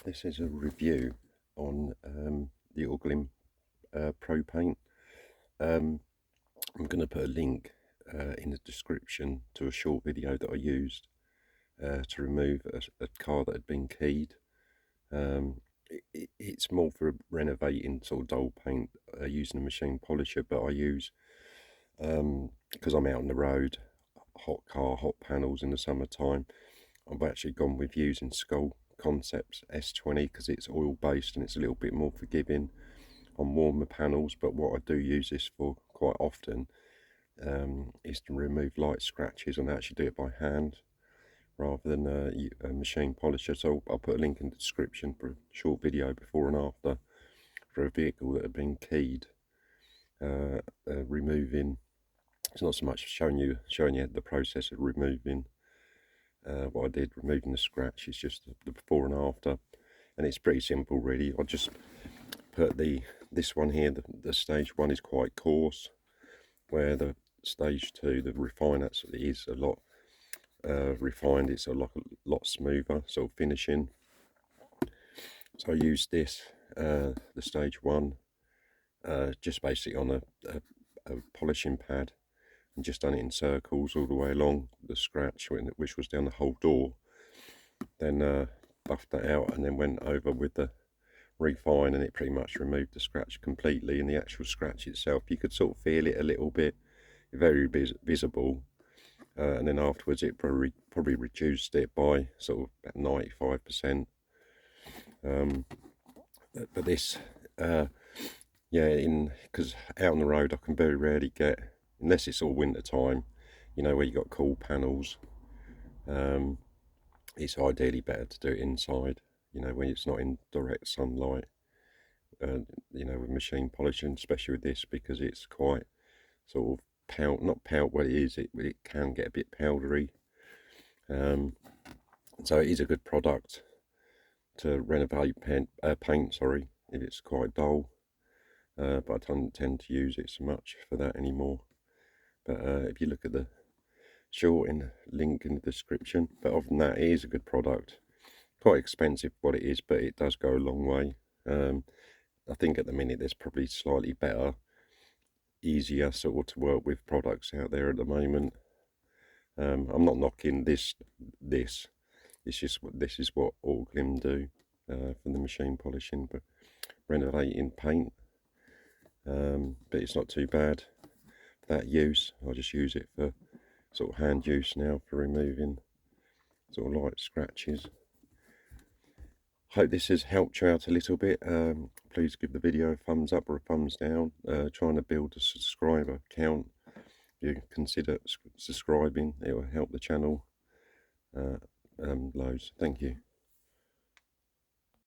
This is a review on the Autoglym Pro Paint. I'm going to put a link in the description to a short video that I used to remove a car that had been keyed. It's more for renovating sort of dull paint using a machine polisher, but I use, because I'm out on the road, hot panels in the summertime. I've actually gone with using Skull Concepts S20 because it's oil based and it's a little bit more forgiving on warmer panels. But what I do use this for quite often is to remove light scratches, and I actually do it by hand rather than a machine polisher. So I'll put a link in the description for a short video before and after for a vehicle that had been keyed, removing. It's not so much showing you the process of removing what I did, removing the scratch. It's just the before and after, and it's pretty simple really. I just put this one here, the stage 1 is quite coarse, where the stage 2, the refiner, is a lot refined. It's a lot smoother sort of finishing. So I used this, the stage 1, just basically on a polishing pad, and just done it in circles all the way along the scratch, which was down the whole door. Then buffed that out and then went over with the refine, and it pretty much removed the scratch completely. And the actual scratch itself, you could sort of feel it a little bit, very visible, and then afterwards it probably reduced it by sort of about 95%. But this, yeah, because out on the road I can very rarely get, unless it's all winter time, you know, where you got cool panels. It's ideally better to do it inside, you know, when it's not in direct sunlight. You know, with machine polishing, especially with this, because it's quite sort of not powder. Well, it can get a bit powdery. So it is a good product to renovate paint, sorry, if it's quite dull. But I don't tend to use it so much for that anymore. But if you look at the short link in the description, but other than that, it is a good product. Quite expensive what it is, but it does go a long way. I think at the minute there's probably slightly better, easier sort of to work with products out there at the moment. I'm not knocking this. It's just this is what Autoglym do for the machine polishing, but renovating paint. But it's not too bad for that use. I just use it for sort of hand use now, for removing sort of light scratches. Hope this has helped you out a little bit. Please give the video a thumbs up or a thumbs down. Trying to build a subscriber count. If you consider subscribing, it will help the channel loads. Thank you.